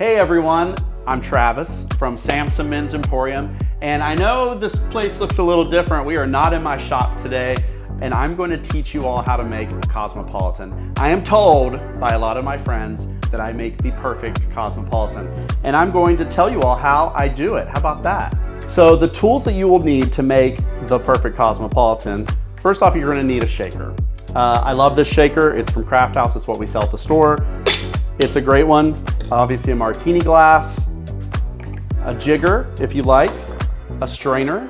Hey everyone, I'm Travis from Samson Men's Emporium, and I know this place looks a little different. We are not in my shop today, and I'm going to teach you all how to make a Cosmopolitan. I am told by a lot of my friends that I make the perfect Cosmopolitan, and I'm going to tell you all how I do it. How about that? So the tools that you will need to make the perfect Cosmopolitan, first off, you're going to need a shaker. I love this shaker. It's from Craft House. It's what we sell at the store. It's a great one. Obviously a martini glass, a jigger if you like, a strainer,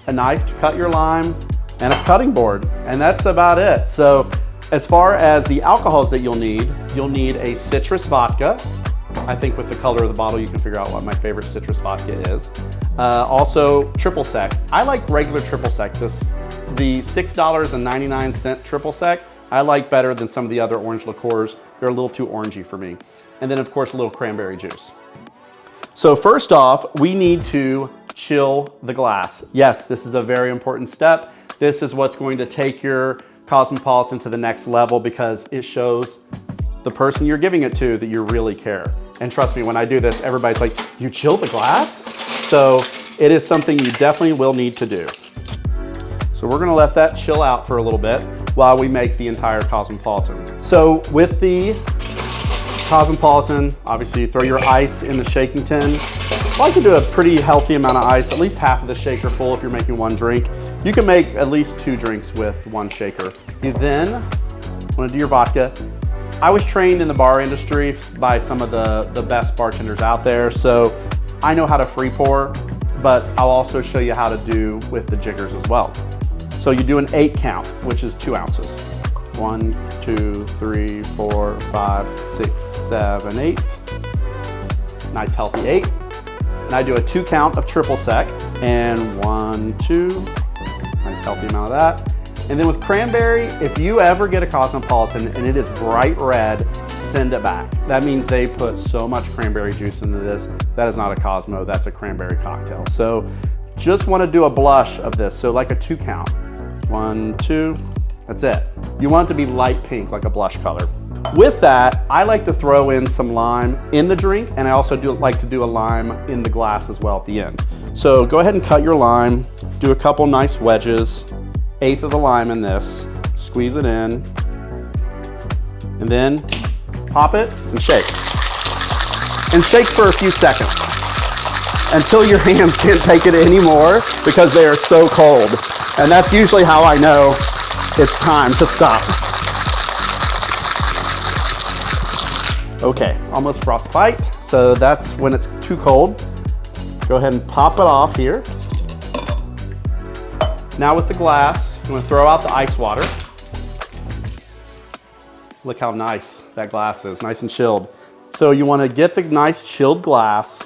a knife to cut your lime, and a cutting board. And that's about it. So as far as the alcohols that you'll need a citrus vodka. I think with the color of the bottle you can figure out what my favorite citrus vodka is. Also triple sec. I like regular triple sec. The $6.99 triple sec I like better than some of the other orange liqueurs. They're a little too orangey for me. And then of course a little cranberry juice. So first off, we need to chill the glass. Yes, this is a very important step. This is what's going to take your Cosmopolitan to the next level because it shows the person you're giving it to that you really care. And trust me, when I do this, everybody's like, you chill the glass? So it is something you definitely will need to do. So we're gonna let that chill out for a little bit while we make the entire Cosmopolitan. So with the Cosmopolitan, obviously you throw your ice in the shaking tin. I like to do a pretty healthy amount of ice, at least half of the shaker full if you're making one drink. You can make at least 2 drinks with one shaker. You then wanna do your vodka. I was trained in the bar industry by some of the best bartenders out there, so I know how to free pour, but I'll also show you how to do with the jiggers as well. So you do an 8 count, which is 2 ounces. 1, 2, 3, 4, 5, 6, 7, 8. Nice healthy 8. And I do a 2 count of triple sec, and 1, 2. Nice healthy amount of that. And then with cranberry, if you ever get a Cosmopolitan and it is bright red, send it back. That means they put so much cranberry juice into this. That is not a Cosmo, that's a cranberry cocktail. So just wanna do a blush of this. So like a 2 count. 1, 2, that's it. You want it to be light pink, like a blush color. With that, I like to throw in some lime in the drink, and I also like to do a lime in the glass as well at the end. So go ahead and cut your lime, do a couple nice wedges, 1/8 of the lime in this, squeeze it in, and then pop it and shake. And shake for a few seconds until your hands can't take it anymore because they are so cold. And that's usually how I know it's time to stop. Okay, almost frostbite. So that's when it's too cold. Go ahead and pop it off here. Now with the glass, I'm gonna throw out the ice water. Look how nice that glass is, nice and chilled. So you wanna get the nice chilled glass,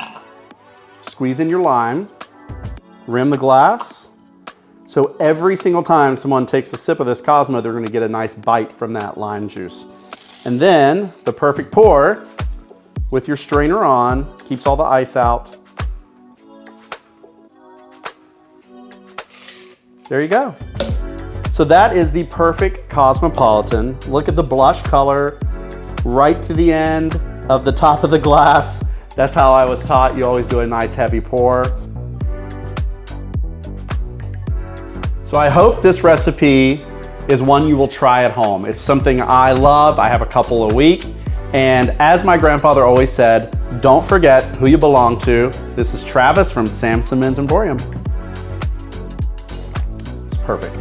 squeeze in your lime, rim the glass. So every single time someone takes a sip of this Cosmo, they're gonna get a nice bite from that lime juice. And then the perfect pour with your strainer on, keeps all the ice out. There you go. So that is the perfect Cosmopolitan. Look at the blush color right to the end of the top of the glass. That's how I was taught. You always do a nice heavy pour. So I hope this recipe is one you will try at home. It's something I love. I have a couple a week. And as my grandfather always said, don't forget who you belong to. This is Travis from Samson Men's Emporium. It's perfect.